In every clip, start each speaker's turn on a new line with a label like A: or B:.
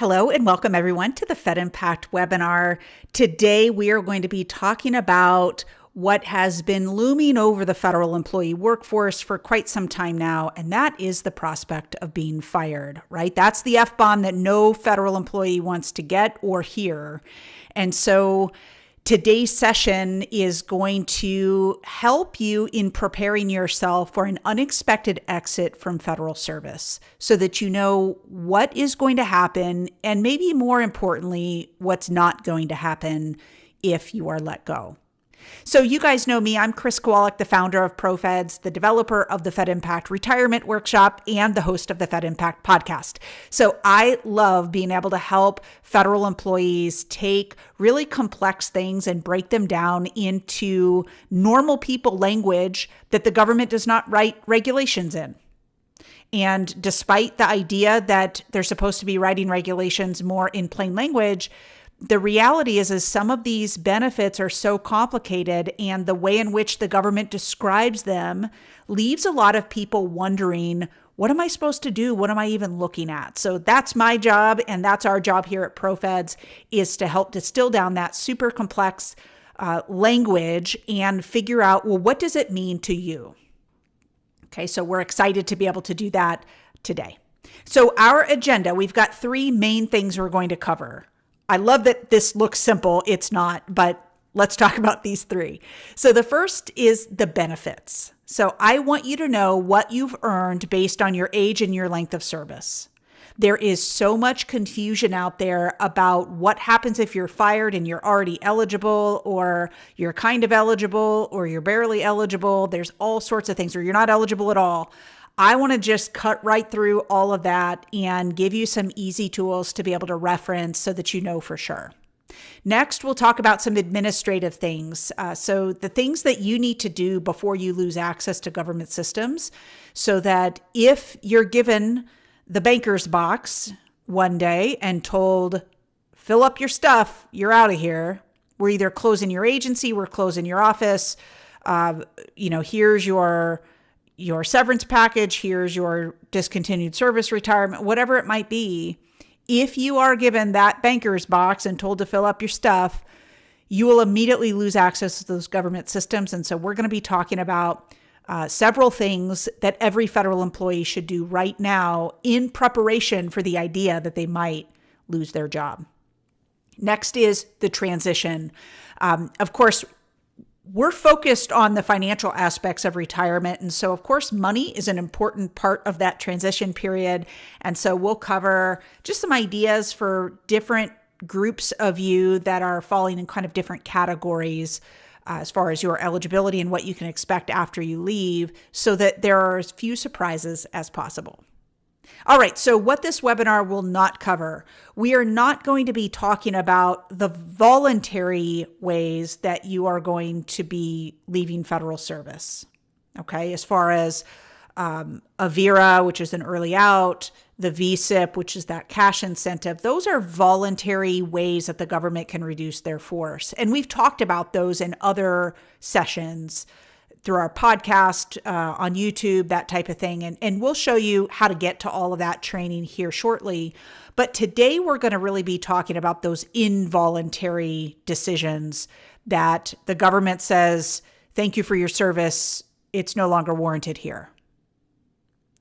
A: Hello and welcome everyone to the Fed Impact webinar. Today we are going to be talking about what has been looming over the federal employee workforce for quite some time now, and that is the prospect of being fired, right? That's the F-bomb that no federal employee wants to get or hear. And so today's session is going to help you in preparing yourself for an unexpected exit from federal service so that you know what is going to happen and maybe more importantly, what's not going to happen if you are let go. So you guys know me. I'm Chris Kowalik, the founder of ProFeds, the developer of the Fed Impact Retirement Workshop, and the host of the Fed Impact podcast. So I love being able to help federal employees take really complex things and break them down into normal people language that the government does not write regulations in. And despite the idea that they're supposed to be writing regulations more in plain language, the reality is some of these benefits are so complicated, and the way in which the government describes them leaves a lot of people wondering, what am I supposed to do? What am I even looking at? So that's my job, and that's our job here at ProFeds, is to help distill down that super complex language and figure out, well, what does it mean to you? Okay, so we're excited to be able to do that today. So our agenda, we've got three main things we're going to cover. I love that this looks simple. It's not, but let's talk about these three. So the first is the benefits. So I want you to know what you've earned based on your age and your length of service. There is so much confusion out there about what happens if you're fired and you're already eligible, or you're kind of eligible, or you're barely eligible. There's all sorts of things, or you're not eligible at all. I want to just cut right through all of that and give you some easy tools to be able to reference so that you know for sure. Next, we'll talk about some administrative things. So the things that you need to do before you lose access to government systems, so that if you're given the banker's box one day and told, fill up your stuff, you're out of here. We're either closing your agency, we're closing your office. Here's your severance package, here's your discontinued service retirement, whatever it might be. If you are given that banker's box and told to fill up your stuff, you will immediately lose access to those government systems. And so we're going to be talking about several things that every federal employee should do right now in preparation for the idea that they might lose their job. Next is the transition. Of course, we're focused on the financial aspects of retirement. And so, of course, money is an important part of that transition period. And so we'll cover just some ideas for different groups of you that are falling in kind of different categories as far as your eligibility and what you can expect after you leave, so that there are as few surprises as possible. All right, so what this webinar will not cover, we are not going to be talking about the voluntary ways that you are going to be leaving federal service, okay? As far as AVERA, which is an early out, the VSIP, which is that cash incentive, those are voluntary ways that the government can reduce their force. And we've talked about those in other sessions through our podcast, on YouTube, that type of thing. And we'll show you how to get to all of that training here shortly. But today we're going to really be talking about those involuntary decisions that the government says, thank you for your service, it's no longer warranted here.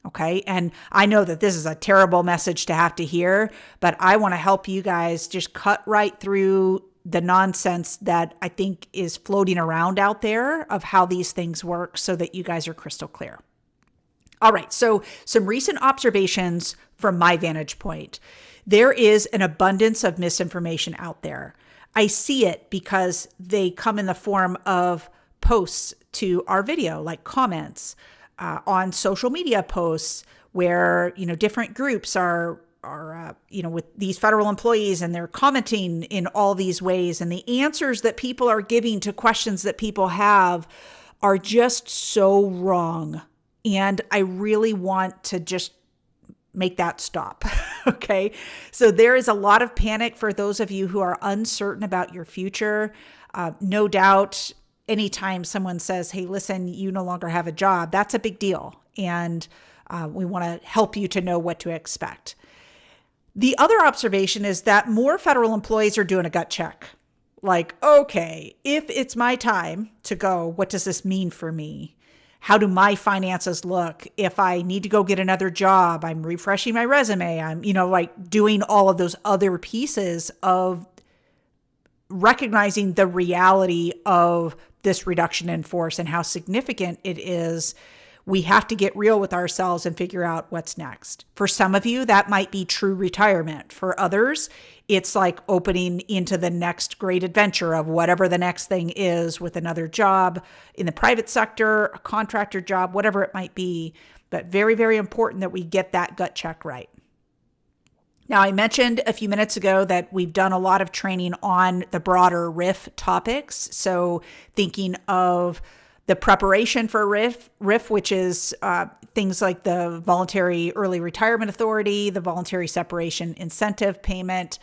A: Okay. And I know that this is a terrible message to have to hear, but I want to help you guys just cut right through the nonsense that I think is floating around out there of how these things work so that you guys are crystal clear. All right, so some recent observations from my vantage point. There is an abundance of misinformation out there. I see it because they come in the form of posts to our video, like comments on social media posts where, different groups are with these federal employees, and they're commenting in all these ways. And the answers that people are giving to questions that people have are just so wrong. And I really want to just make that stop. Okay. So there is a lot of panic for those of you who are uncertain about your future. No doubt, anytime someone says, hey, listen, you no longer have a job, that's a big deal. And we want to help you to know what to expect. The other observation is that more federal employees are doing a gut check. Like, okay, if it's my time to go, what does this mean for me? How do my finances look? If I need to go get another job, I'm refreshing my resume. I'm, like doing all of those other pieces of recognizing the reality of this reduction in force and how significant it is. We have to get real with ourselves and figure out what's next. For some of you, that might be true retirement. For others, it's like opening into the next great adventure of whatever the next thing is with another job in the private sector, a contractor job, whatever it might be. But very, very important that we get that gut check right. Now, I mentioned a few minutes ago that we've done a lot of training on the broader RIF topics. So thinking of the preparation for RIF, which is things like the Voluntary Early Retirement Authority, the Voluntary Separation Incentive Payment,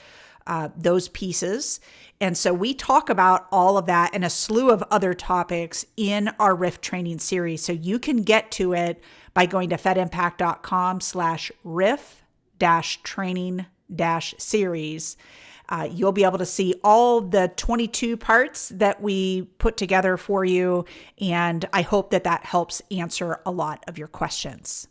A: those pieces. And so we talk about all of that and a slew of other topics in our RIF training series. So you can get to it by going to fedimpact.com/RIF-training-series. You'll be able to see all the 22 parts that we put together for you. And I hope that that helps answer a lot of your questions.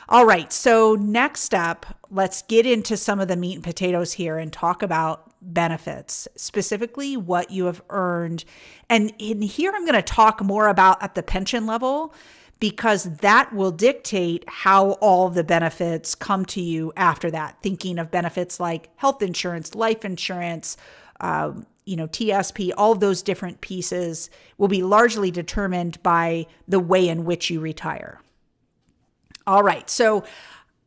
A: All right. So next up, let's get into some of the meat and potatoes here and talk about benefits, specifically what you have earned. And in here, I'm going to talk more about at the pension level, because that will dictate how all the benefits come to you after that. Thinking of benefits like health insurance, life insurance, TSP, all of those different pieces will be largely determined by the way in which you retire. All right, so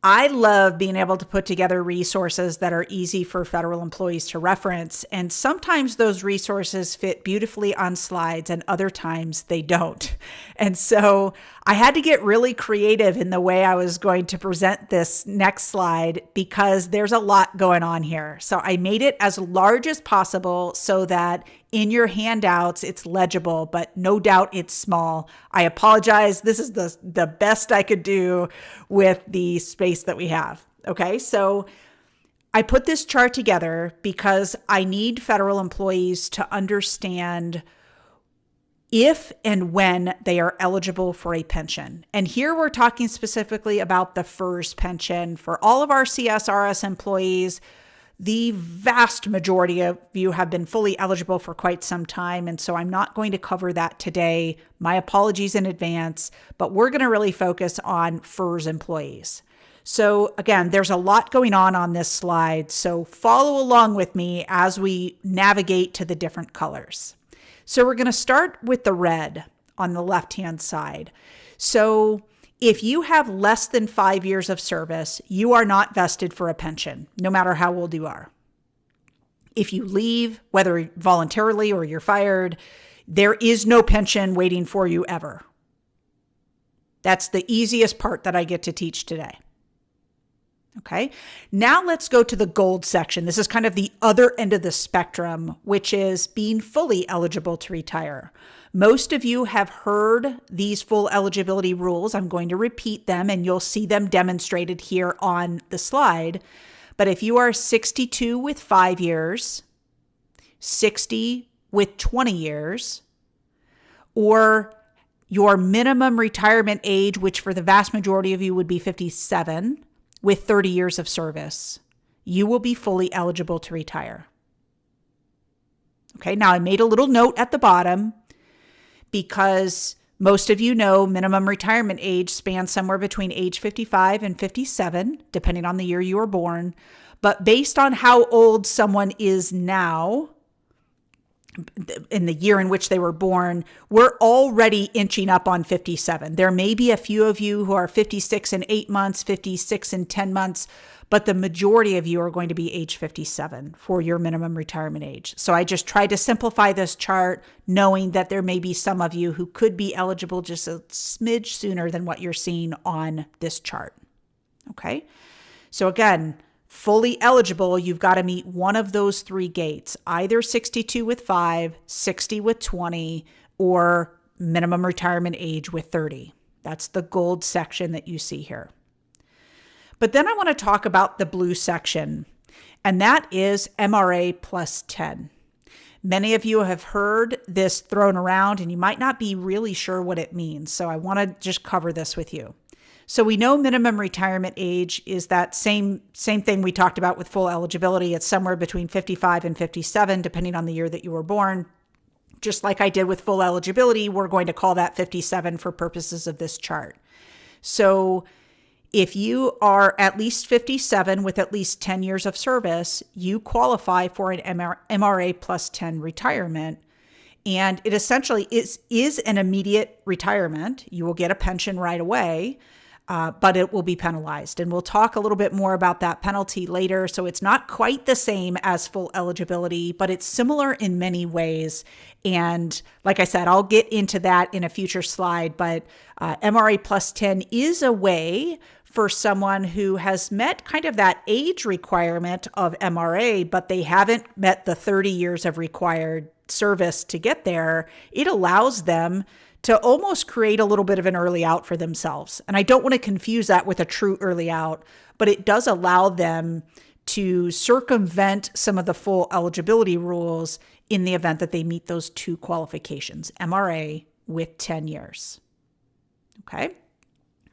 A: I love being able to put together resources that are easy for federal employees to reference. And sometimes those resources fit beautifully on slides and other times they don't. And so I had to get really creative in the way I was going to present this next slide because there's a lot going on here. So I made it as large as possible so that in your handouts, it's legible, but no doubt it's small. I apologize. This is the best I could do with the space that we have. Okay, so I put this chart together because I need federal employees to understand if and when they are eligible for a pension. And here we're talking specifically about the FERS pension. For all of our CSRS employees, the vast majority of you have been fully eligible for quite some time, and so I'm not going to cover that today. My apologies in advance, but we're going to really focus on FERS employees. So again, there's a lot going on this slide, so follow along with me as we navigate to the different colors. So we're going to start with the red on the left-hand side. So if you have less than 5 years of service, you are not vested for a pension, no matter how old you are. If you leave, whether voluntarily or you're fired, there is no pension waiting for you ever. That's the easiest part that I get to teach today. Okay, now let's go to the gold section. This is kind of the other end of the spectrum, which is being fully eligible to retire. Most of you have heard these full eligibility rules. I'm going to repeat them and you'll see them demonstrated here on the slide. But if you are 62 with 5 years, 60 with 20 years, or your minimum retirement age, which for the vast majority of you would be 57, with 30 years of service, you will be fully eligible to retire. Okay, now I made a little note at the bottom because most of you know minimum retirement age spans somewhere between age 55 and 57, depending on the year you were born. But based on how old someone is now, in the year in which they were born, we're already inching up on 57. There may be a few of you who are 56 and 8 months, 56 and 10 months, but the majority of you are going to be age 57 for your minimum retirement age. So I just tried to simplify this chart, knowing that there may be some of you who could be eligible just a smidge sooner than what you're seeing on this chart. Okay. So again, fully eligible, you've got to meet one of those three gates, either 62 with 5, 60 with 20, or minimum retirement age with 30. That's the gold section that you see here. But then I want to talk about the blue section, and that is MRA plus 10. Many of you have heard this thrown around, and you might not be really sure what it means. So I want to just cover this with you. So we know minimum retirement age is that same thing we talked about with full eligibility. It's somewhere between 55 and 57, depending on the year that you were born. Just like I did with full eligibility, we're going to call that 57 for purposes of this chart. So if you are at least 57 with at least 10 years of service, you qualify for an MRA plus 10 retirement. And it essentially is an immediate retirement. You will get a pension right away, but it will be penalized. And we'll talk a little bit more about that penalty later. So it's not quite the same as full eligibility, but it's similar in many ways. And like I said, I'll get into that in a future slide, but MRA plus 10 is a way for someone who has met kind of that age requirement of MRA, but they haven't met the 30 years of required service to get there. It allows them to almost create a little bit of an early out for themselves. And I don't want to confuse that with a true early out, but it does allow them to circumvent some of the full eligibility rules in the event that they meet those two qualifications, MRA with 10 years. Okay.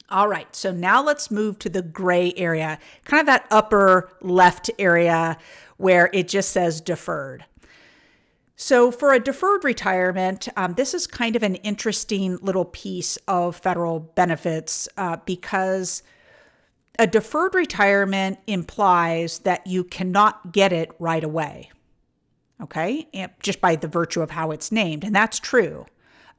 A: All right, so now let's move to the gray area, kind of that upper left area where it just says deferred. So for a deferred retirement, this is kind of an interesting little piece of federal benefits because a deferred retirement implies that you cannot get it right away, okay, just by the virtue of how it's named, and that's true.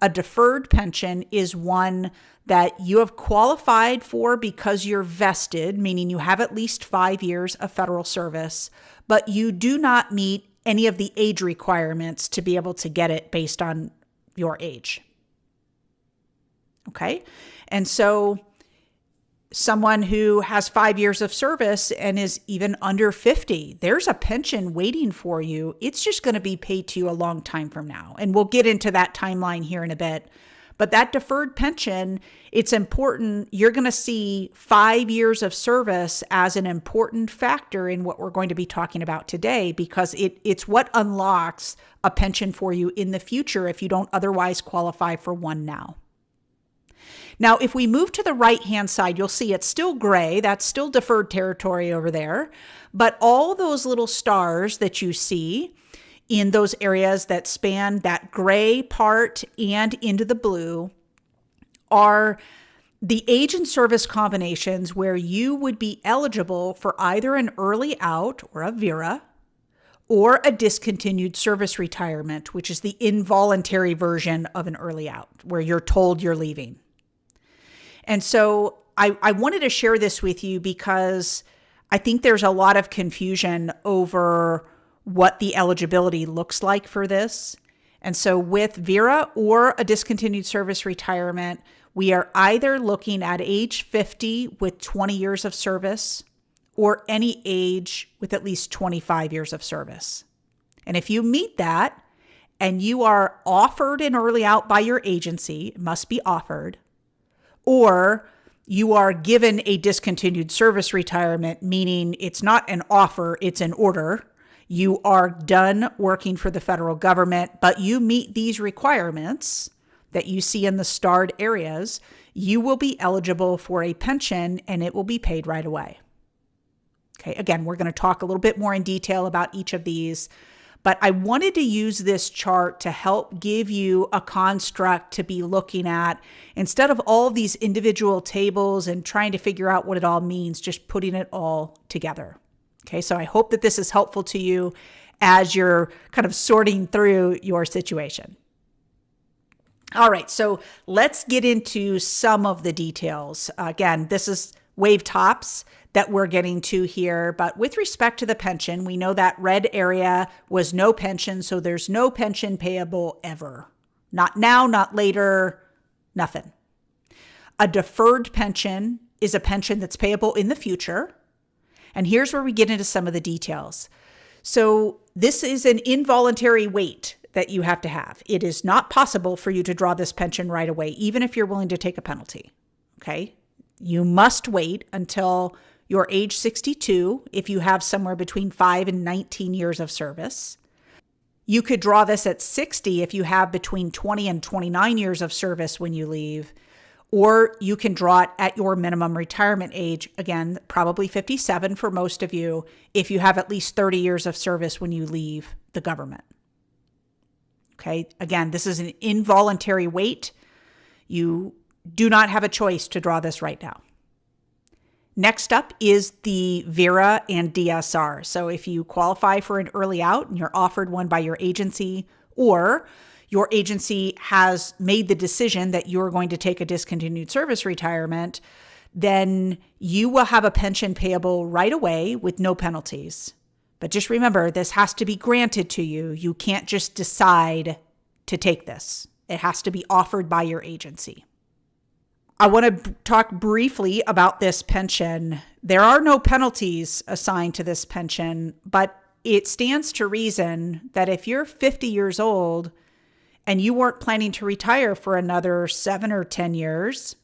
A: A deferred pension is one that you have qualified for because you're vested, meaning you have at least 5 years of federal service, but you do not meet any of the age requirements to be able to get it based on your age. Okay? And so someone who has 5 years of service and is even under 50, there's a pension waiting for you. It's just going to be paid to you a long time from now. And we'll get into that timeline here in a bit. But that deferred pension, it's important. You're going to see 5 years of service as an important factor in what we're going to be talking about today, because it's what unlocks a pension for you in the future if you don't otherwise qualify for one now. Now, if we move to the right-hand side, you'll see it's still gray. That's still deferred territory over there. But all those little stars that you see in those areas that span that gray part and into the blue are the age and service combinations where you would be eligible for either an early out or a VERA or a discontinued service retirement, which is the involuntary version of an early out where you're told you're leaving. And so I wanted to share this with you because I think there's a lot of confusion over what the eligibility looks like for this. And so with VERA or a discontinued service retirement, we are either looking at age 50 with 20 years of service or any age with at least 25 years of service. And if you meet that and you are offered an early out by your agency, it must be offered, or you are given a discontinued service retirement, meaning it's not an offer, it's an order. You are done working for the federal government, but you meet these requirements that you see in the starred areas, you will be eligible for a pension and it will be paid right away. Okay, again, we're going to talk a little bit more in detail about each of these, but I wanted to use this chart to help give you a construct to be looking at instead of all of these individual tables and trying to figure out what it all means, just putting it all together. Okay, so I hope that this is helpful to you as you're kind of sorting through your situation. All right, so let's get into some of the details. Again, this is wave tops that we're getting to here, but with respect to the pension, we know that red area was no pension, so there's no pension payable ever. Not now, not later, nothing. A deferred pension is a pension that's payable in the future. And here's where we get into some of the details. So this is an involuntary wait that you have to have. It is not possible for you to draw this pension right away, even if you're willing to take a penalty. Okay? You must wait until your age 62 if you have somewhere between 5 and 19 years of service. You could draw this at 60 if you have between 20 and 29 years of service when you leave, or you can draw it at your minimum retirement age, again, probably 57 for most of you, if you have at least 30 years of service when you leave the government. Okay, again, this is an involuntary wait. You do not have a choice to draw this right now. Next up is the VERA and DSR. So if you qualify for an early out and you're offered one by your agency, or your agency has made the decision that you're going to take a discontinued service retirement, then you will have a pension payable right away with no penalties. But just remember, this has to be granted to you. You can't just decide to take this. It has to be offered by your agency. I want to talk briefly about this pension. There are no penalties assigned to this pension, but it stands to reason that if you're 50 years old and you weren't planning to retire for another 7 or 10 years,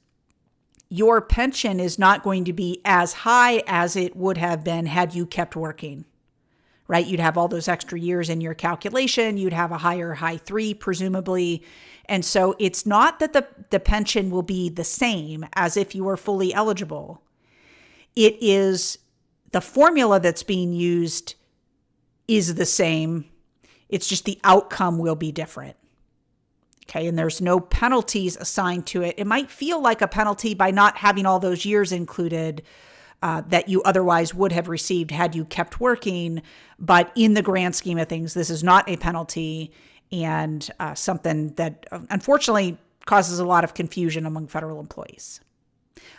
A: your pension is not going to be as high as it would have been had you kept working, right? You'd have all those extra years in your calculation. You'd have a higher high 3, presumably. And so it's not that the pension will be the same as if you were fully eligible. It is the formula that's being used is the same. It's just the outcome will be different. Okay, and there's no penalties assigned to it. It might feel like a penalty by not having all those years included that you otherwise would have received had you kept working. But in the grand scheme of things, this is not a penalty, and something that unfortunately causes a lot of confusion among federal employees.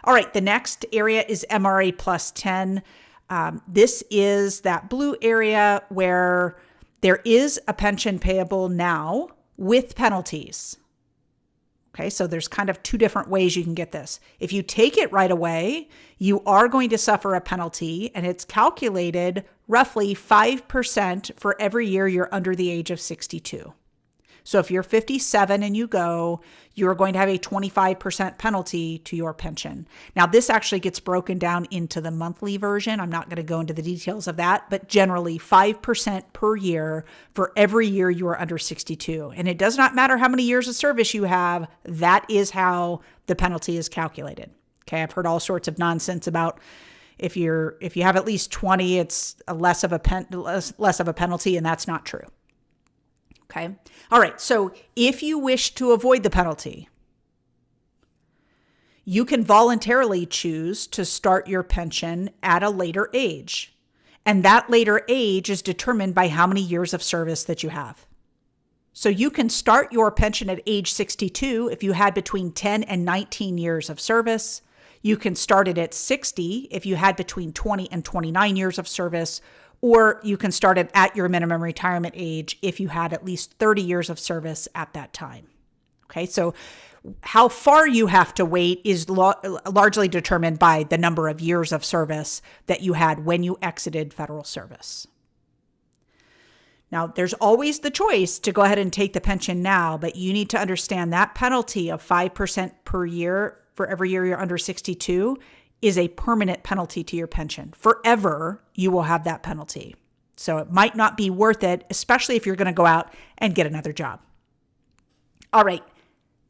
A: All right, the next area is MRA plus 10. This is that blue area where there is a pension payable now with penalties. Okay, so there's kind of two different ways you can get this. If you take it right away, you are going to suffer a penalty, and it's calculated roughly 5% for every year you're under the age of 62. So if you're 57 and you go, you're going to have a 25% penalty to your pension. Now, this actually gets broken down into the monthly version. I'm not going to go into the details of that, but generally 5% per year for every year you are under 62. And it does not matter how many years of service you have. That is how the penalty is calculated. Okay, I've heard all sorts of nonsense about if you have at least 20, it's less of a penalty, and that's not true. Okay. All right. So if you wish to avoid the penalty, you can voluntarily choose to start your pension at a later age. And that later age is determined by how many years of service that you have. So you can start your pension at age 62 if you had between 10 and 19 years of service. You can start it at 60 if you had between 20 and 29 years of service. Or you can start it at your minimum retirement age if you had at least 30 years of service at that time. Okay, so how far you have to wait is largely determined by the number of years of service that you had when you exited federal service. Now, there's always the choice to go ahead and take the pension now, but you need to understand that penalty of 5% per year for every year you're under 62 is a permanent penalty to your pension. Forever, you will have that penalty. So it might not be worth it, especially if you're going to go out and get another job. All right.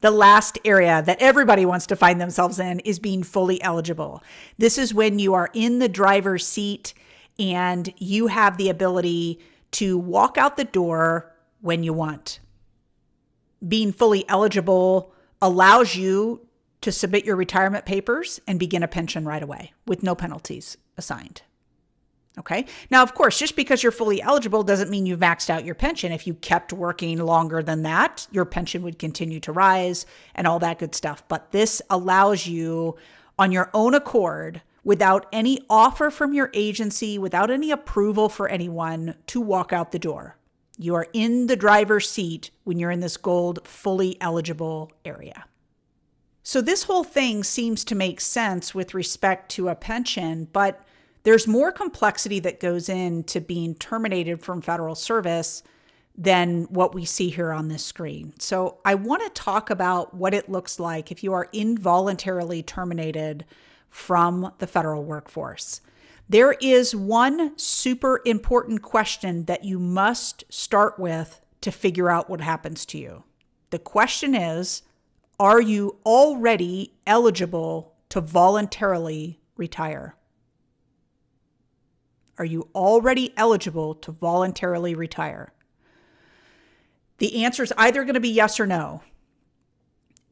A: The last area that everybody wants to find themselves in is being fully eligible. This is when you are in the driver's seat and you have the ability to walk out the door when you want. Being fully eligible allows you to submit your retirement papers and begin a pension right away with no penalties assigned. Okay. Now, of course, just because you're fully eligible doesn't mean you've maxed out your pension. If you kept working longer than that, your pension would continue to rise and all that good stuff. But this allows you on your own accord, without any offer from your agency, without any approval for anyone, to walk out the door. You are in the driver's seat when you're in this gold fully eligible area. So this whole thing seems to make sense with respect to a pension, but there's more complexity that goes into being terminated from federal service than what we see here on this screen. So I want to talk about what it looks like if you are involuntarily terminated from the federal workforce. There is one super important question that you must start with to figure out what happens to you. The question is, are you already eligible to voluntarily retire? Are you already eligible to voluntarily retire? The answer is either going to be yes or no.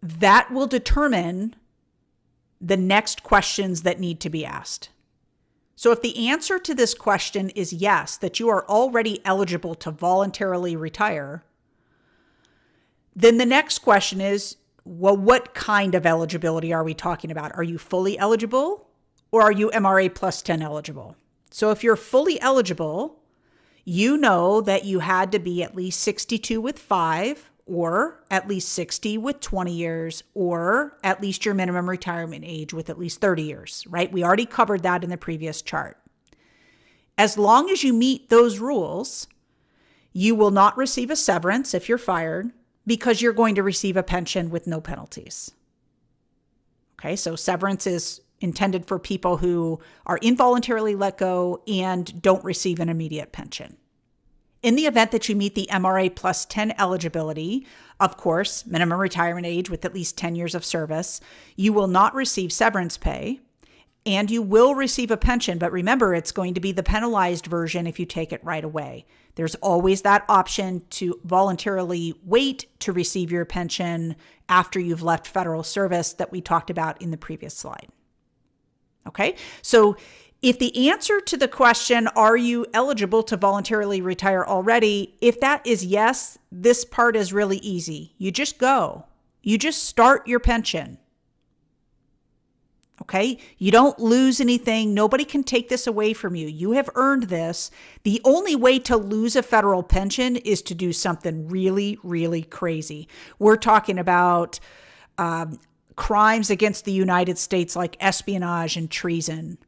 A: That will determine the next questions that need to be asked. So if the answer to this question is yes, that you are already eligible to voluntarily retire, then the next question is, well, what kind of eligibility are we talking about? Are you fully eligible or are you MRA plus 10 eligible? So if you're fully eligible, you know that you had to be at least 62 with 5 or at least 60 with 20 years or at least your minimum retirement age with at least 30 years, right? We already covered that in the previous chart. As long as you meet those rules, you will not receive a severance if you're fired because you're going to receive a pension with no penalties. Okay, so severance is intended for people who are involuntarily let go and don't receive an immediate pension. In the event that you meet the MRA plus 10 eligibility, of course, minimum retirement age with at least 10 years of service, you will not receive severance pay and you will receive a pension. But remember, it's going to be the penalized version if you take it right away. There's always that option to voluntarily wait to receive your pension after you've left federal service that we talked about in the previous slide. Okay, so if the answer to the question, are you eligible to voluntarily retire already? If that is yes, this part is really easy. You just go. You just start your pension. Okay, you don't lose anything. Nobody can take this away from you. You have earned this. The only way to lose a federal pension is to do something really, really crazy. We're talking about crimes against the United States like espionage and treason,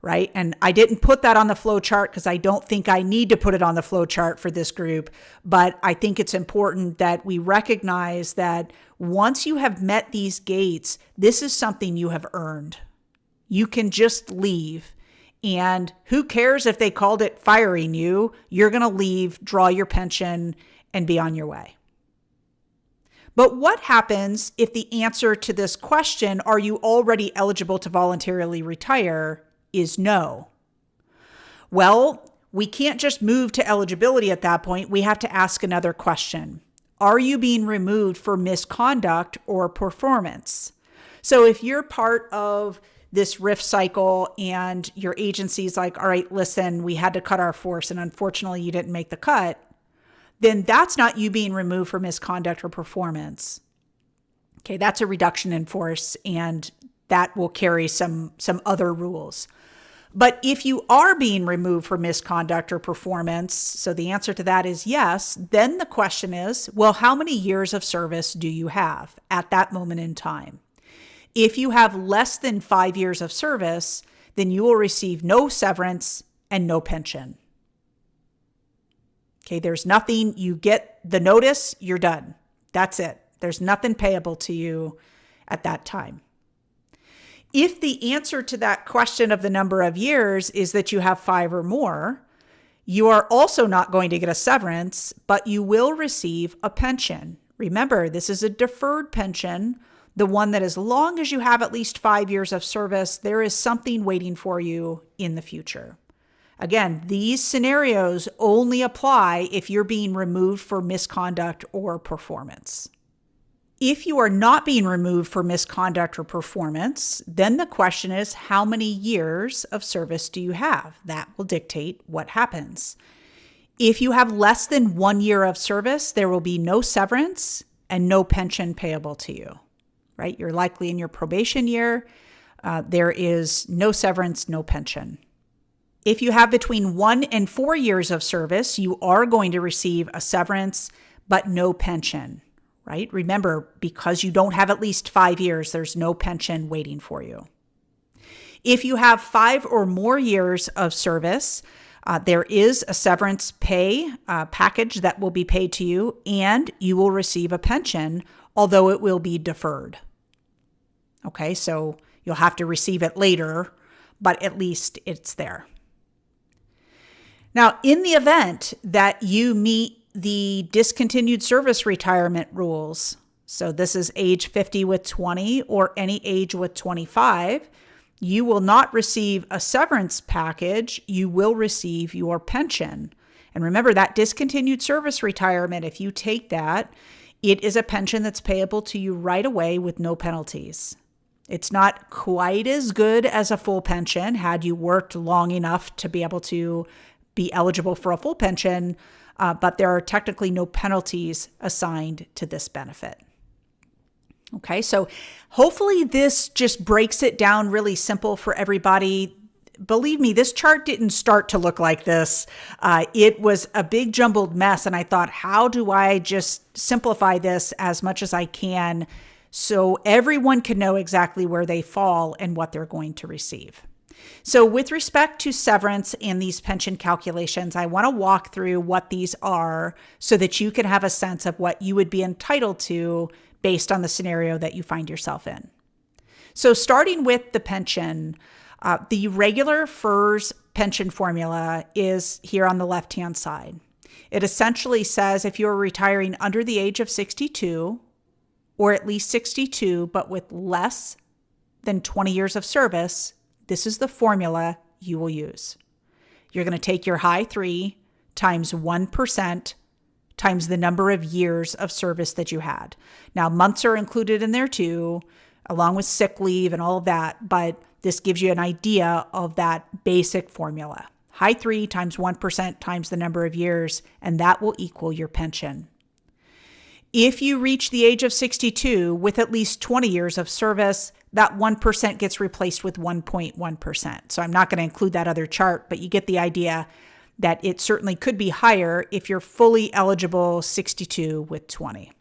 A: right? And I didn't put that on the flow chart because I don't think I need to put it on the flow chart for this group, but I think it's important that we recognize that once you have met these gates, this is something you have earned. You can just leave. And who cares if they called it firing you? You're going to leave, draw your pension, and be on your way. But what happens if the answer to this question, are you already eligible to voluntarily retire, is no? Well, we can't just move to eligibility at that point. We have to ask another question. Are you being removed for misconduct or performance? So if you're part of this RIF cycle and your agency's like, all right, listen, we had to cut our force and unfortunately you didn't make the cut, then that's not you being removed for misconduct or performance. Okay, that's a reduction in force and that will carry some other rules. But if you are being removed for misconduct or performance, so the answer to that is yes, then the question is, well, how many years of service do you have at that moment in time? If you have less than 5 years of service, then you will receive no severance and no pension. Okay, there's nothing, you get the notice, you're done. That's it. There's nothing payable to you at that time. If the answer to that question of the number of years is that you have 5 or more, you are also not going to get a severance, but you will receive a pension. Remember, this is a deferred pension, the one that as long as you have at least 5 years of service, there is something waiting for you in the future. Again, these scenarios only apply if you're being removed for misconduct or performance. If you are not being removed for misconduct or performance, then the question is, how many years of service do you have? That will dictate what happens. If you have less than 1 year of service, there will be no severance and no pension payable to you, right? You're likely in your probation year. There is no severance, no pension. If you have between 1 and 4 years of service, you are going to receive a severance, but no pension, right? Remember, because you don't have at least 5 years, there's no pension waiting for you. If you have 5 or more years of service, there is a severance pay package that will be paid to you, and you will receive a pension, although it will be deferred. Okay, so You'll have to receive it later, but at least it's there. Now, in the event that you meet the discontinued service retirement rules, so this is age 50 with 20 or any age with 25, you will not receive a severance package. You will receive your pension. And remember that discontinued service retirement, if you take that, it is a pension that's payable to you right away with no penalties. It's not quite as good as a full pension had you worked long enough to be able to be eligible for a full pension, but there are technically no penalties assigned to this benefit. Okay, so hopefully this just breaks it down really simple for everybody. Believe me, this chart didn't start to look like this. It was a big jumbled mess, and I thought, how do I just simplify this as much as I can so everyone can know exactly where they fall and what they're going to receive? So with respect to severance and these pension calculations, I want to walk through what these are so that you can have a sense of what you would be entitled to based on the scenario that you find yourself in. So starting with the pension, the regular FERS pension formula is here on the left-hand side. It essentially says if you're retiring under the age of 62 or at least 62, but with less than 20 years of service, this is the formula you will use. You're going to take your high 3 times 1% times the number of years of service that you had. Now, months are included in there too, along with sick leave and all of that, but this gives you an idea of that basic formula. High 3 times 1% times the number of years, and that will equal your pension. If you reach the age of 62 with at least 20 years of service, that 1% gets replaced with 1.1%. So I'm not going to include that other chart, but you get the idea that it certainly could be higher if you're fully eligible 62 with 20.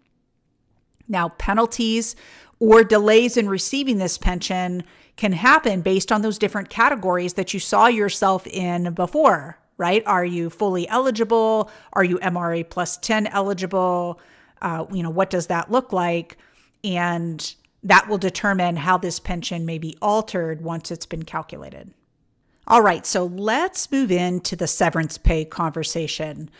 A: Now, penalties or delays in receiving this pension can happen based on those different categories that you saw yourself in before, right? Are you fully eligible? Are you MRA plus 10 eligible? What does that look like? And that will determine how this pension may be altered once it's been calculated. All right, so let's move into the severance pay conversation.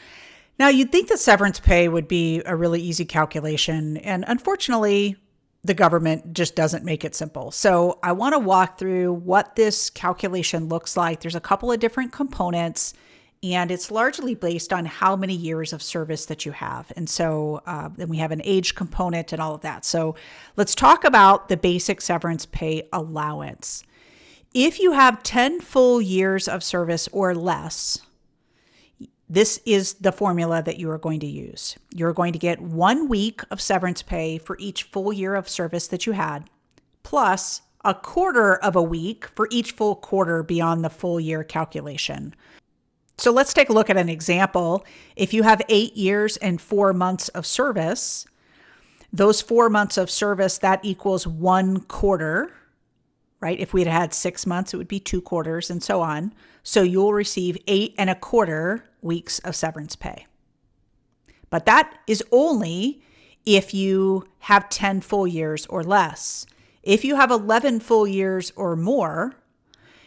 A: Now, you'd think that severance pay would be a really easy calculation, and unfortunately, the government just doesn't make it simple. So I want to walk through what this calculation looks like. There's a couple of different components, and it's largely based on how many years of service that you have. And so then we have an age component and all of that. So let's talk about the basic severance pay allowance. If you have 10 full years of service or less, this is the formula that you are going to use. You're going to get 1 week of severance pay for each full year of service that you had, plus a quarter of a week for each full quarter beyond the full year calculation. So let's take a look at an example. If you have 8 years and 4 months of service, those 4 months of service, that equals 1 quarter, right? If we'd had 6 months, it would be 2 quarters and so on. So you'll receive 8 1/4 weeks of severance pay. But that is only if you have 10 full years or less. If you have 11 full years or more,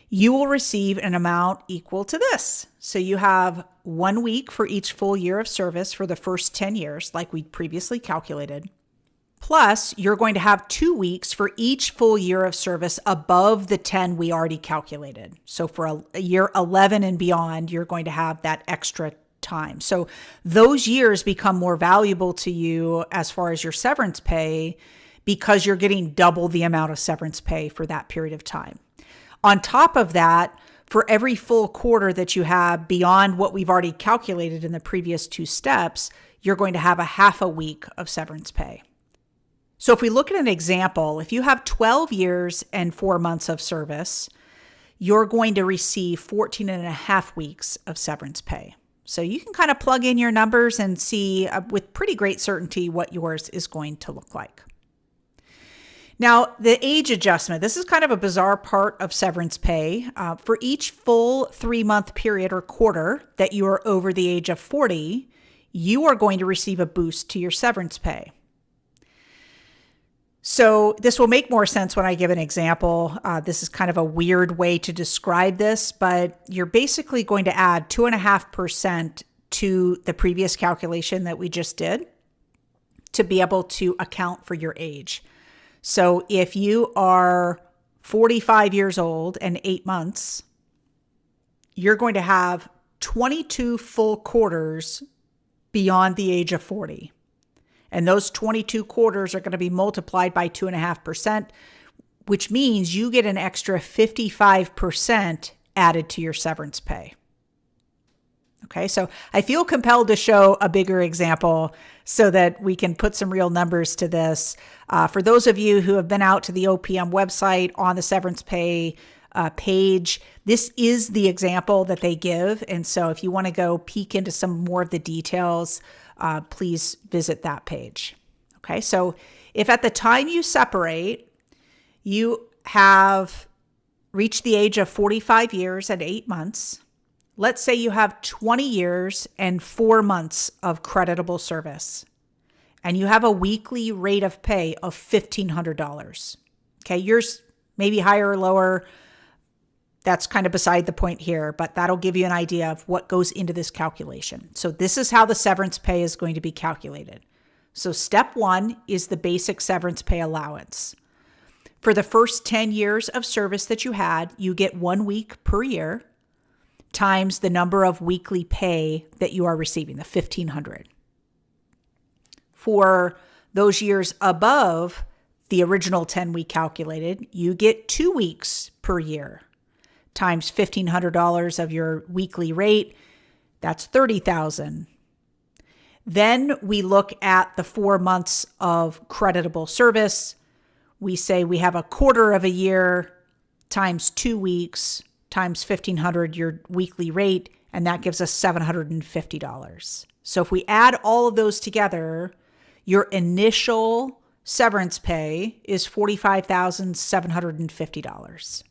A: you will receive an amount equal to this. So you have 1 week for each full year of service for the first 10 years, like we previously calculated. Plus, you're going to have 2 weeks for each full year of service above the 10 we already calculated. So for a year 11 and beyond, you're going to have that extra time. So those years become more valuable to you as far as your severance pay because you're getting double the amount of severance pay for that period of time. On top of that, for every full quarter that you have beyond what we've already calculated in the previous 2 steps, you're going to have a half a week of severance pay. So if we look at an example, if you have 12 years and 4 months of service, you're going to receive 14 1/2 weeks of severance pay. So you can kind of plug in your numbers and see with pretty great certainty what yours is going to look like. Now, the age adjustment, this is kind of a bizarre part of severance pay. For each full 3-month period or quarter that you are over the age of 40, you are going to receive a boost to your severance pay. So this will make more sense when I give an example. This is kind of a weird way to describe this, but you're basically going to add 2.5% to the previous calculation that we just did to be able to account for your age. So if you are 45 years old and 8 months, you're going to have 22 full quarters beyond the age of 40. And those 22 quarters are going to be multiplied by 2.5%, which means you get an extra 55% added to your severance pay. Okay, so I feel compelled to show a bigger example so that we can put some real numbers to this. For those of you who have been out to the OPM website on the severance pay page, this is the example that they give. And so if you want to go peek into some more of the details, please visit that page. Okay, so if at the time you separate, you have reached the age of 45 years and 8 months, let's say you have 20 years and 4 months of creditable service, and you have a weekly rate of pay of $1,500. Okay, yours maybe higher or lower. That's kind of beside the point here, but that'll give you an idea of what goes into this calculation. So this is how the severance pay is going to be calculated. So step 1 is the basic severance pay allowance. For the first 10 years of service that you had, you get 1 week per year times the number of weekly pay that you are receiving, the $1,500. For those years above the original 10 we calculated, you get 2 weeks per year times $1,500 of your weekly rate. That's $30,000. Then we look at the 4 months of creditable service. We say we have a quarter of a year times 2 weeks times $1,500, your weekly rate, and that gives us $750. So if we add all of those together, your initial severance pay is $45,750.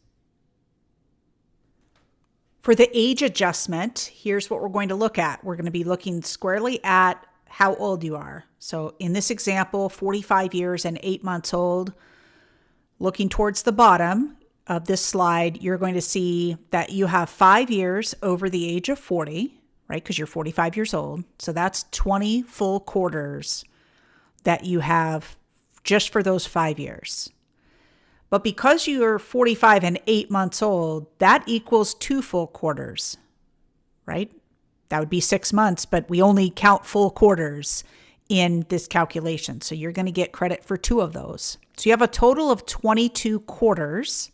A: For the age adjustment, here's what we're going to look at. We're going to be looking squarely at how old you are. So in this example, 45 years and 8 months old, looking towards the bottom of this slide, you're going to see that you have 5 years over the age of 40, right? Because you're 45 years old. So that's 20 full quarters that you have just for those 5 years. But because you're 45 and 8 months old, that equals 2 full quarters, right? That would be 6 months, but we only count full quarters in this calculation. So you're going to get credit for 2 of those. So you have a total of 22 quarters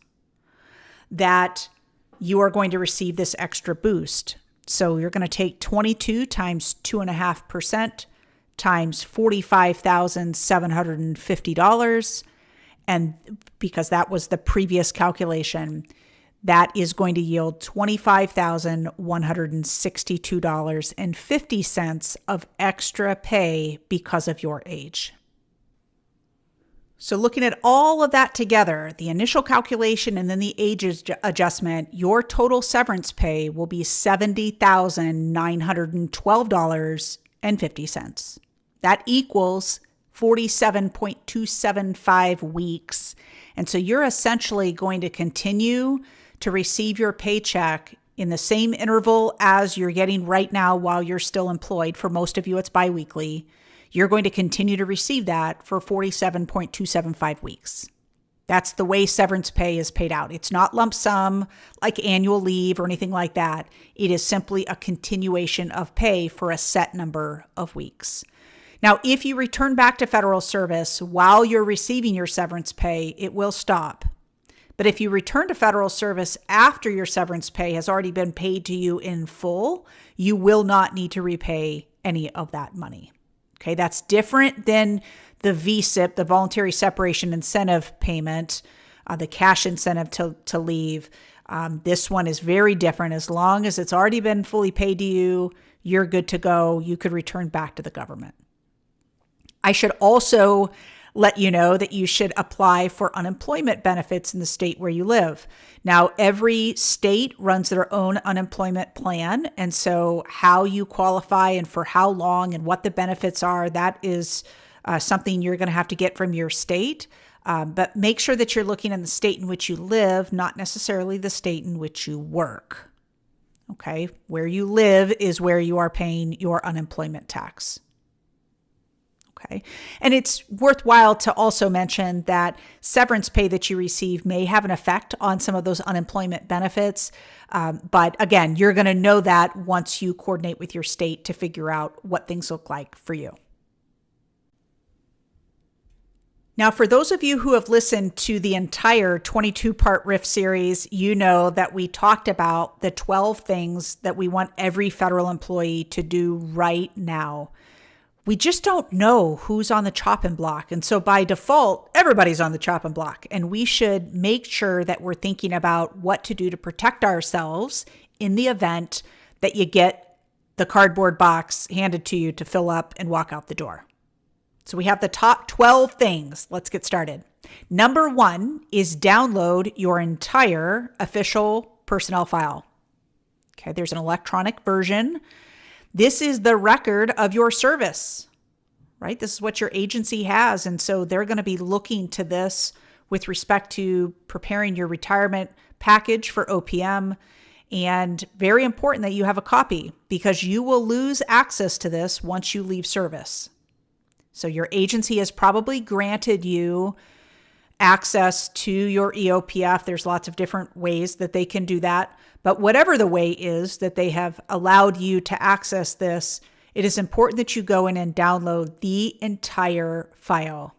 A: that you are going to receive this extra boost. So you're going to take 22 times 2.5% times $45,750. And because that was the previous calculation, that is going to yield $25,162.50 of extra pay because of your age. So looking at all of that together, the initial calculation and then the age adjustment, your total severance pay will be $70,912.50. That equals 47.275 weeks. And so you're essentially going to continue to receive your paycheck in the same interval as you're getting right now while you're still employed. For most of you, it's biweekly. You're going to continue to receive that for 47.275 weeks. That's the way severance pay is paid out. It's not lump sum like annual leave or anything like that. It is simply a continuation of pay for a set number of weeks. Now, if you return back to federal service while you're receiving your severance pay, it will stop. But if you return to federal service after your severance pay has already been paid to you in full, you will not need to repay any of that money. Okay, that's different than the VSIP, the voluntary separation incentive payment, the cash incentive to leave. This one is very different. As long as it's already been fully paid to you, you're good to go. You could return back to the government. I should also let you know that you should apply for unemployment benefits in the state where you live. Now, every state runs their own unemployment plan. And so how you qualify and for how long and what the benefits are, that is something you're going to have to get from your state. But make sure that you're looking in the state in which you live, not necessarily the state in which you work. Okay, where you live is where you are paying your unemployment tax. Okay, and it's worthwhile to also mention that severance pay that you receive may have an effect on some of those unemployment benefits. But again, you're going to know that once you coordinate with your state to figure out what things look like for you. Now, for those of you who have listened to the entire 22-part riff series, you know that we talked about the 12 things that we want every federal employee to do right now. We just don't know who's on the chopping block. And so by default, everybody's on the chopping block. And we should make sure that we're thinking about what to do to protect ourselves in the event that you get the cardboard box handed to you to fill up and walk out the door. So we have the top 12 things. Let's get started. Number 1 is download your entire official personnel file. Okay, there's an electronic version. This is the record of your service, right? This is what your agency has. And so they're going to be looking to this with respect to preparing your retirement package for OPM. And very important that you have a copy because you will lose access to this once you leave service. So your agency has probably granted you access to your EOPF. There's lots of different ways that they can do that. But whatever the way is that they have allowed you to access this, it is important that you go in and download the entire file.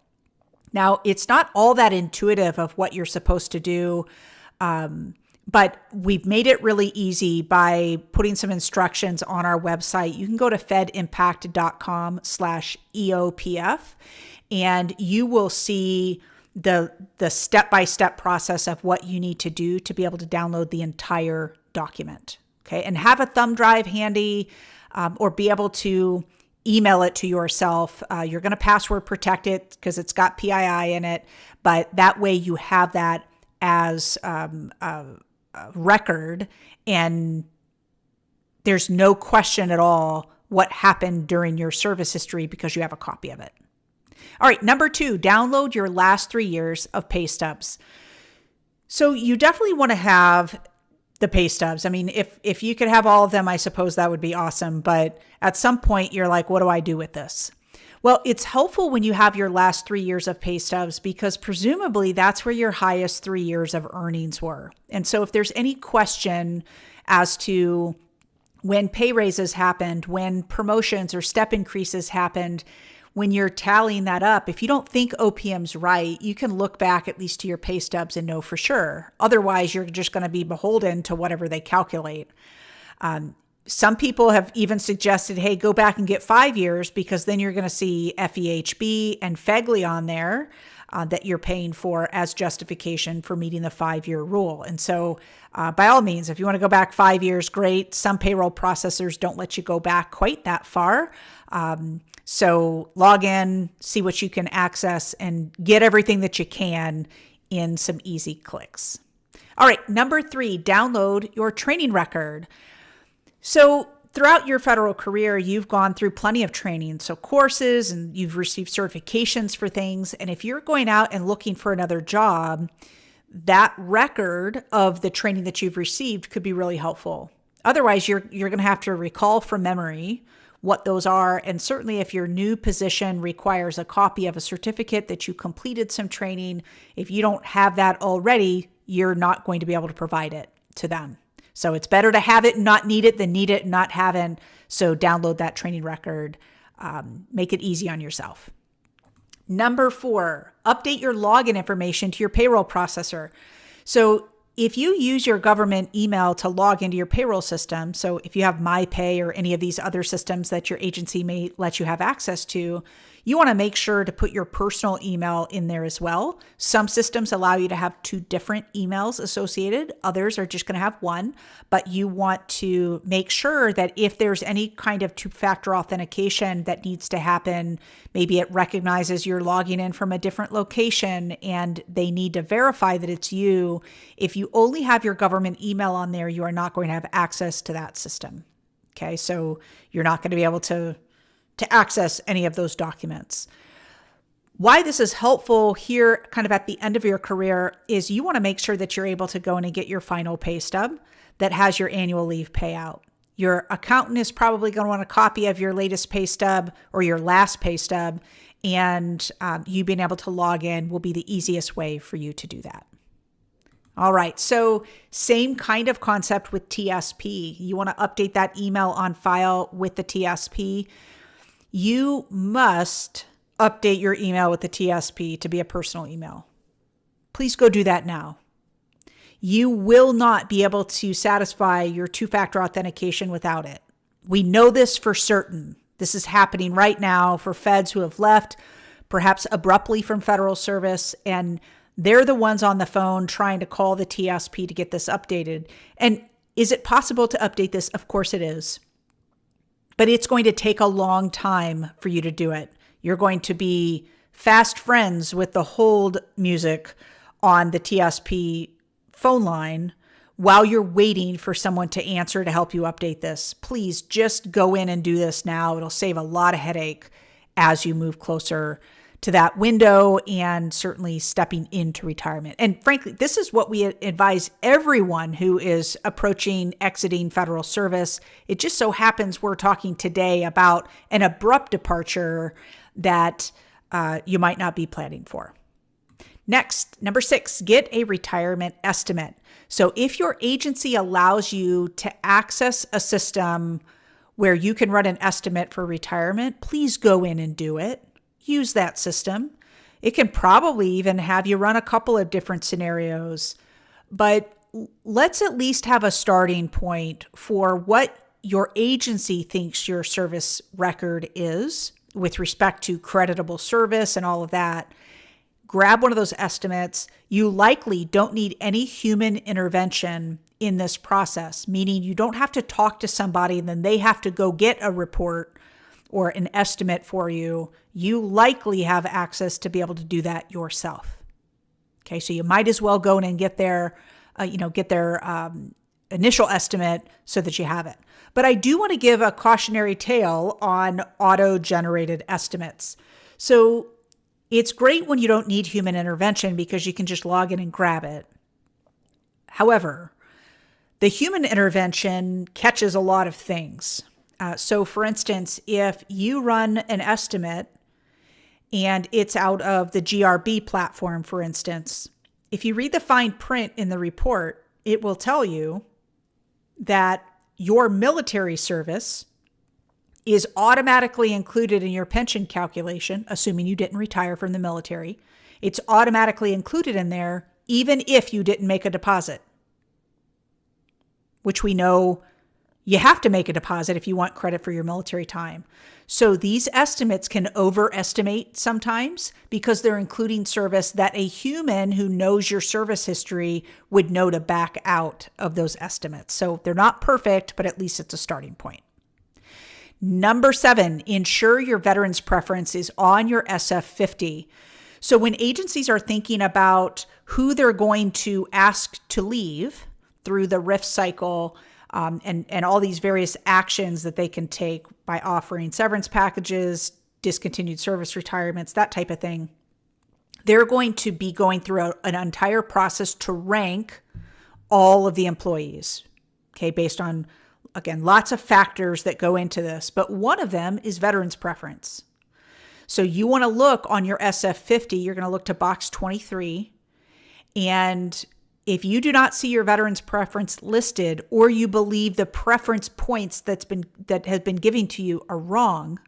A: Now, it's not all that intuitive of what you're supposed to do, but we've made it really easy by putting some instructions on our website. You can go to fedimpact.com/EOPF, and you will see the step-by-step process of what you need to do to be able to download the entire document. Okay, and have a thumb drive handy, or be able to email it to yourself. You're going to password protect it because it's got PII in it, but that way you have that as a record, and there's no question at all what happened during your service history because you have a copy of it. All right, number 2, download your last 3 years of pay stubs. So you definitely want to have the pay stubs. I mean, if you could have all of them, I suppose that would be awesome. But at some point you're like, what do I do with this? Well, it's helpful when you have your last 3 years of pay stubs because presumably that's where your highest 3 years of earnings were. And so if there's any question as to when pay raises happened, when promotions or step increases happened, when you're tallying that up, if you don't think OPM's right, you can look back at least to your pay stubs and know for sure. Otherwise, you're just going to be beholden to whatever they calculate. Some people have even suggested, hey, go back and get 5 years because then you're going to see FEHB and FEGLI on there that you're paying for as justification for meeting the 5-year rule. And so by all means, if you want to go back 5 years, great. Some payroll processors don't let you go back quite that far. So log in, see what you can access, and get everything that you can in some easy clicks. All right, number 3, download your training record. So throughout your federal career, you've gone through plenty of training, so courses, and you've received certifications for things. And if you're going out and looking for another job, that record of the training that you've received could be really helpful. Otherwise, you're going to have to recall from memory what those are. And certainly if your new position requires a copy of a certificate that you completed some training, if you don't have that already, you're not going to be able to provide it to them. So it's better to have it and not need it than need it and not have it. So download that training record. Make it easy on yourself. Number 4, update your login information to your payroll processor. So if you use your government email to log into your payroll system, so if you have MyPay or any of these other systems that your agency may let you have access to, you want to make sure to put your personal email in there as well. Some systems allow you to have 2 different emails associated. Others are just going to have one, but you want to make sure that if there's any kind of 2-factor authentication that needs to happen, maybe it recognizes you're logging in from a different location and they need to verify that it's you. If you only have your government email on there, you are not going to have access to that system. Okay, so you're not going to be able to access any of those documents. Why this is helpful here kind of at the end of your career is you want to make sure that you're able to go in and get your final pay stub that has your annual leave payout. Your accountant is probably going to want a copy of your latest pay stub or your last pay stub, and you being able to log in will be the easiest way for you to do that. All right, so same kind of concept with TSP. You want to update that email on file with the TSP. You must update your email with the TSP to be a personal email. Please go do that now. You will not be able to satisfy your two-factor authentication without it. We know this for certain. This is happening right now for feds who have left, perhaps abruptly from federal service, and they're the ones on the phone trying to call the TSP to get this updated. And is it possible to update this? Of course it is. But it's going to take a long time for you to do it. You're going to be fast friends with the hold music on the TSP phone line while you're waiting for someone to answer to help you update this. Please just go in and do this now. It'll save a lot of headache as you move closer to that window and certainly stepping into retirement. And frankly, this is what we advise everyone who is approaching exiting federal service. It just so happens we're talking today about an abrupt departure that you might not be planning for. Next, number 6, get a retirement estimate. So if your agency allows you to access a system where you can run an estimate for retirement, please go in and do it. Use that system. It can probably even have you run a couple of different scenarios, but let's at least have a starting point for what your agency thinks your service record is with respect to creditable service and all of that. Grab one of those estimates. You likely don't need any human intervention in this process, meaning you don't have to talk to somebody and then they have to go get a report or an estimate for you. You likely have access to be able to do that yourself. Okay, so you might as well go in and get their initial estimate so that you have it. But I do want to give a cautionary tale on auto-generated estimates. So it's great when you don't need human intervention because you can just log in and grab it. However, the human intervention catches a lot of things. So for instance, if you run an estimate and it's out of the GRB platform, for instance, if you read the fine print in the report, it will tell you that your military service is automatically included in your pension calculation, assuming you didn't retire from the military. It's automatically included in there, even if you didn't make a deposit, which we know you have to make a deposit if you want credit for your military time. So these estimates can overestimate sometimes because they're including service that a human who knows your service history would know to back out of those estimates. So they're not perfect, but at least it's a starting point. Number 7, ensure your veteran's preference is on your SF50. So when agencies are thinking about who they're going to ask to leave through the RIF cycle, and all these various actions that they can take by offering severance packages, discontinued service retirements, that type of thing, they're going to be going through an entire process to rank all of the employees, okay, based on, again, lots of factors that go into this, but one of them is veterans preference. So you want to look on your SF50, you're going to look to box 23, and if you do not see your veterans preference listed, or you believe the preference points that has been given to you are wrong,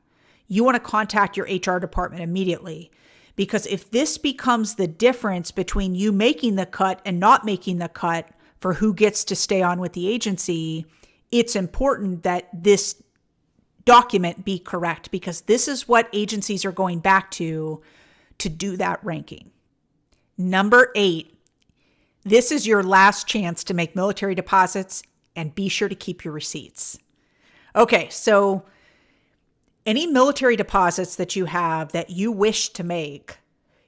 A: you want to contact your HR department immediately. Because if this becomes the difference between you making the cut and not making the cut for who gets to stay on with the agency, it's important that this document be correct, because this is what agencies are going back to do that ranking. Number 8, this is your last chance to make military deposits, and be sure to keep your receipts. Okay, so any military deposits that you have that you wish to make,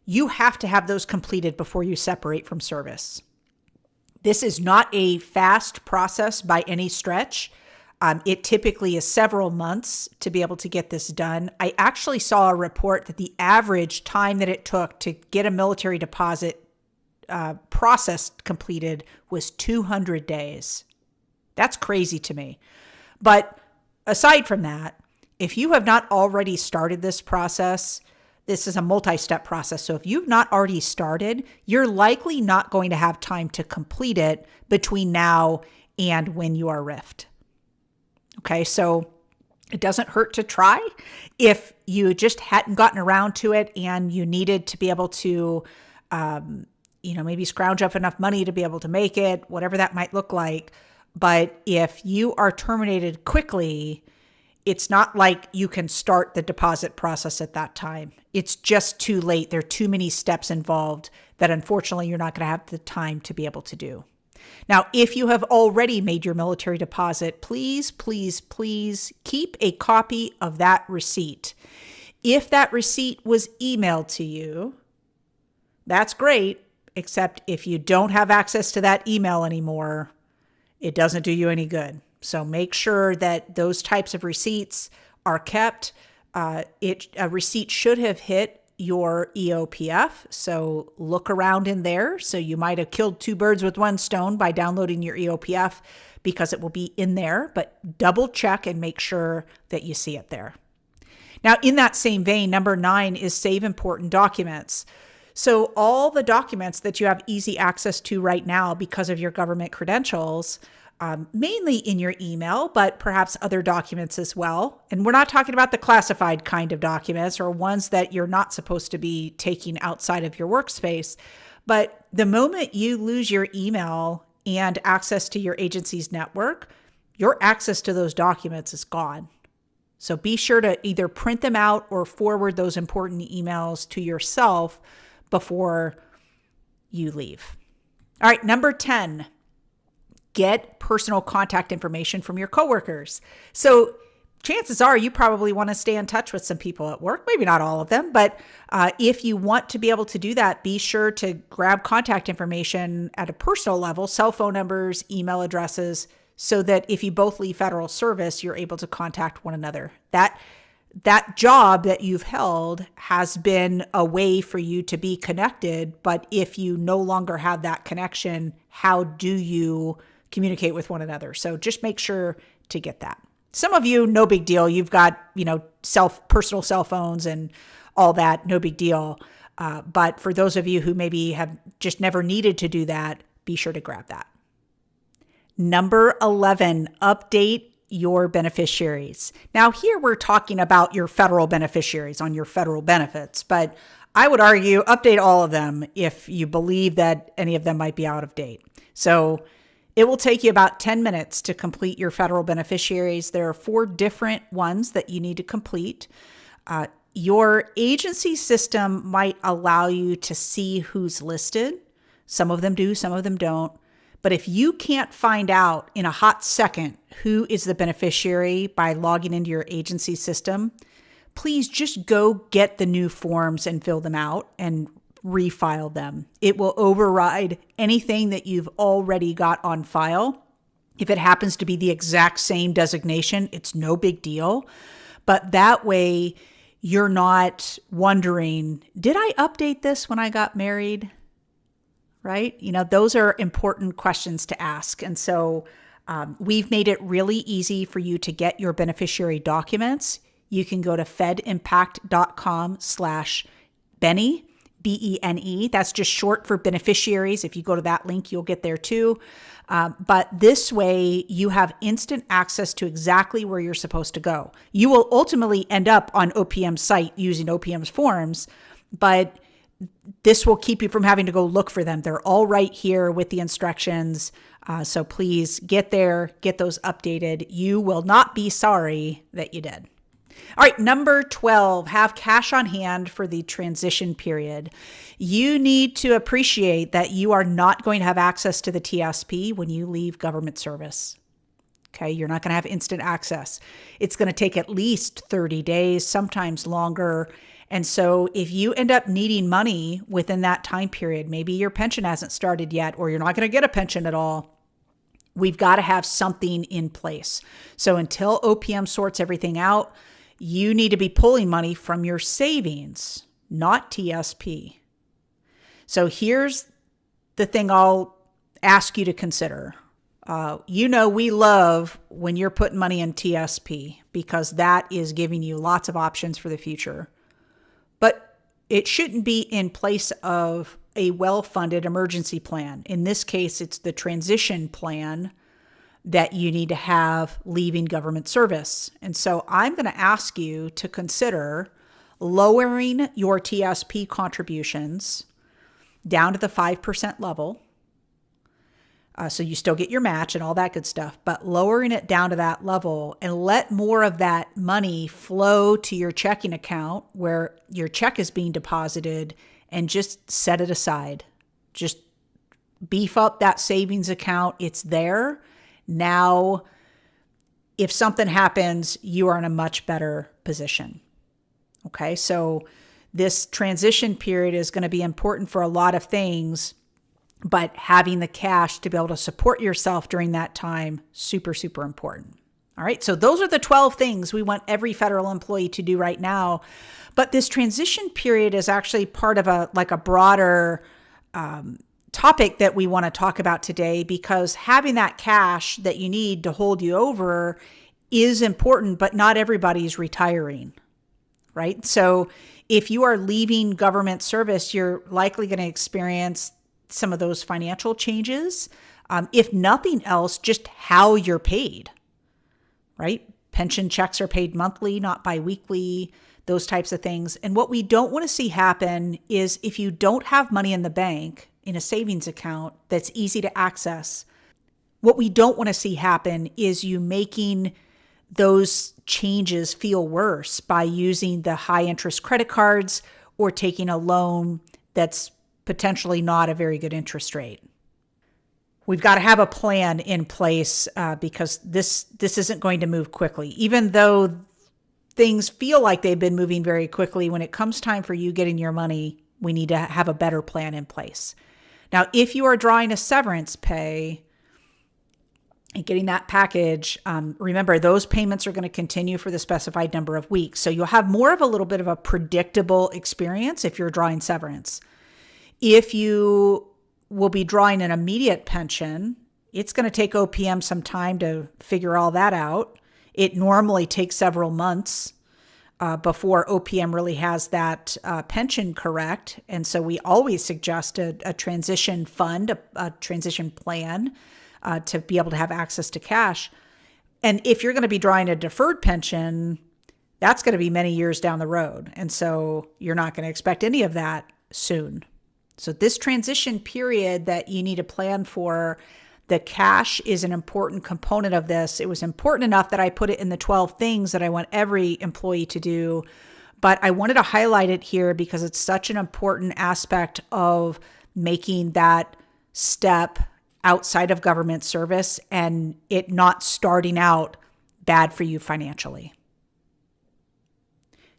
A: you have to have those completed before you separate from service. This is not a fast process by any stretch. It typically is several months to be able to get this done. I actually saw a report that the average time that it took to get a military deposit process completed was 200 days. That's crazy to me. But aside from that, if you have not already started this process, this is a multi-step process. So if you've not already started, you're likely not going to have time to complete it between now and when you are RIF'd. Okay, so it doesn't hurt to try. If you just hadn't gotten around to it and you needed to be able to, maybe scrounge up enough money to be able to make it, whatever that might look like. But if you are terminated quickly, it's not like you can start the deposit process at that time. It's just too late. There are too many steps involved that unfortunately you're not going to have the time to be able to do. Now, if you have already made your military deposit, please, please, please keep a copy of that receipt. If that receipt was emailed to you, that's great, except if you don't have access to that email anymore, it doesn't do you any good. So make sure that those types of receipts are kept. A receipt should have hit your EOPF. So look around in there. So you might have killed two birds with one stone by downloading your EOPF because it will be in there, but double check and make sure that you see it there. Now, in that same vein, number 9 is save important documents. So all the documents that you have easy access to right now because of your government credentials, mainly in your email, but perhaps other documents as well. And we're not talking about the classified kind of documents or ones that you're not supposed to be taking outside of your workspace. But the moment you lose your email and access to your agency's network, your access to those documents is gone. So be sure to either print them out or forward those important emails to yourself before you leave. All right, number 10. Get personal contact information from your coworkers. So chances are you probably want to stay in touch with some people at work, maybe not all of them, but if you want to be able to do that, be sure to grab contact information at a personal level, cell phone numbers, email addresses, so that if you both leave federal service, you're able to contact one another. That job that you've held has been a way for you to be connected, but if you no longer have that connection, how do you communicate with one another? So just make sure to get that. Some of you, no big deal. You've got, personal cell phones and all that, no big deal. But for those of you who maybe have just never needed to do that, be sure to grab that. Number 11, update your beneficiaries. Now here we're talking about your federal beneficiaries on your federal benefits, but I would argue update all of them if you believe that any of them might be out of date. So it will take you about 10 minutes to complete your federal beneficiaries. There are 4 different ones that you need to complete. Your agency system might allow you to see who's listed. Some of them do, some of them don't. But if you can't find out in a hot second who is the beneficiary by logging into your agency system, please just go get the new forms and fill them out and refile them. It will override anything that you've already got on file. If it happens to be the exact same designation, it's no big deal. But that way, you're not wondering, did I update this when I got married? Right? Those are important questions to ask. And so we've made it really easy for you to get your beneficiary documents. You can go to fedimpact.com/Benny, BENE. That's just short for beneficiaries. If you go to that link, you'll get there too. But this way, you have instant access to exactly where you're supposed to go. You will ultimately end up on OPM's site using OPM's forms, but this will keep you from having to go look for them. They're all right here with the instructions. So please get there, get those updated. You will not be sorry that you did. All right, number 12, have cash on hand for the transition period. You need to appreciate that you are not going to have access to the TSP when you leave government service. Okay, you're not going to have instant access. It's going to take at least 30 days, sometimes longer. And so if you end up needing money within that time period, maybe your pension hasn't started yet, or you're not going to get a pension at all, We've got to have something in place. So until OPM sorts everything out, you need to be pulling money from your savings, not TSP. So here's the thing I'll ask you to consider. We love when you're putting money in TSP because that is giving you lots of options for the future. But it shouldn't be in place of a well-funded emergency plan. In this case, it's the transition plan that you need to have leaving government service. And so I'm going to ask you to consider lowering your TSP contributions down to the 5% level. So you still get your match and all that good stuff, but lowering it down to that level and let more of that money flow to your checking account where your check is being deposited and just set it aside. Just beef up that savings account. It's there. Now, if something happens, you are in a much better position. Okay, so this transition period is going to be important for a lot of things, but having the cash to be able to support yourself during that time, super, super important. All right, so those are the 12 things we want every federal employee to do right now. But this transition period is actually part of a broader topic that we want to talk about today, because having that cash that you need to hold you over is important, but not everybody's retiring, right? So if you are leaving government service, you're likely going to experience some of those financial changes. If nothing else, just how you're paid, right? Pension checks are paid monthly, not biweekly, those types of things. And what we don't want to see happen is if you don't have money in the bank, in a savings account that's easy to access, what we don't want to see happen is you making those changes feel worse by using the high interest credit cards or taking a loan that's potentially not a very good interest rate. We've got to have a plan in place because this isn't going to move quickly. Even though things feel like they've been moving very quickly, when it comes time for you getting your money, we need to have a better plan in place. Now, if you are drawing a severance pay and getting that package, remember those payments are going to continue for the specified number of weeks. So you'll have more of a little bit of a predictable experience if you're drawing severance. If you will be drawing an immediate pension, it's going to take OPM some time to figure all that out. It normally takes several months before OPM really has that pension correct. And so we always suggest a transition fund, a transition plan to be able to have access to cash. And if you're going to be drawing a deferred pension, that's going to be many years down the road. And so you're not going to expect any of that soon. So this transition period that you need to plan for, the cash is an important component of this. It was important enough that I put it in the 12 things that I want every employee to do. But I wanted to highlight it here because it's such an important aspect of making that step outside of government service and it not starting out bad for you financially.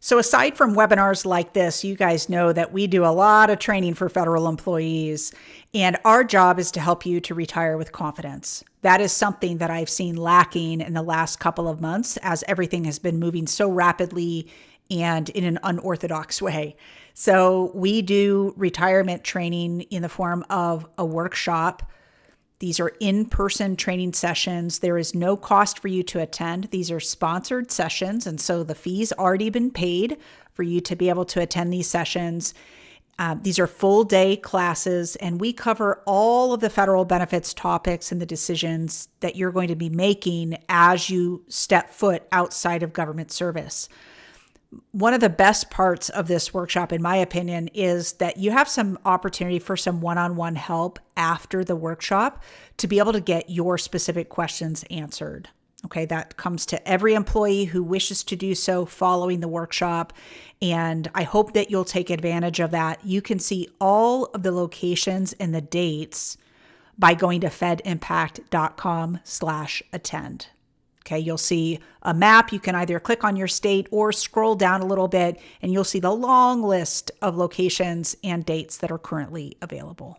A: So aside from webinars like this, you guys know that we do a lot of training for federal employees, and our job is to help you to retire with confidence. That is something that I've seen lacking in the last couple of months as everything has been moving so rapidly and in an unorthodox way. So we do retirement training in the form of a workshop. These are in-person training sessions. There is no cost for you to attend. These are sponsored sessions, and so the fee's already been paid for you to be able to attend these sessions. These are full-day classes, and we cover all of the federal benefits topics and the decisions that you're going to be making as you step foot outside of government service. One of the best parts of this workshop, in my opinion, is that you have some opportunity for some one-on-one help after the workshop to be able to get your specific questions answered. Okay, that comes to every employee who wishes to do so following the workshop. And I hope that you'll take advantage of that. You can see all of the locations and the dates by going to fedimpact.com/attend. Okay, you'll see a map. You can either click on your state or scroll down a little bit, and you'll see the long list of locations and dates that are currently available.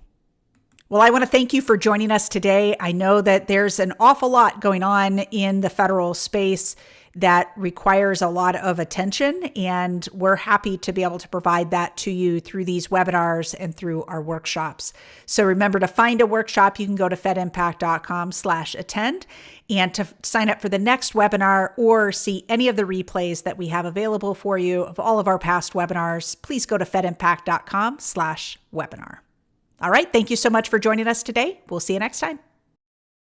A: Well, I want to thank you for joining us today. I know that there's an awful lot going on in the federal space that requires a lot of attention, and we're happy to be able to provide that to you through these webinars and through our workshops. So remember, to find a workshop, you can go to fedimpact.com/attend, and to sign up for the next webinar or see any of the replays that we have available for you of all of our past webinars, please go to fedimpact.com/webinar. All right. Thank you so much for joining us today. We'll see you next time.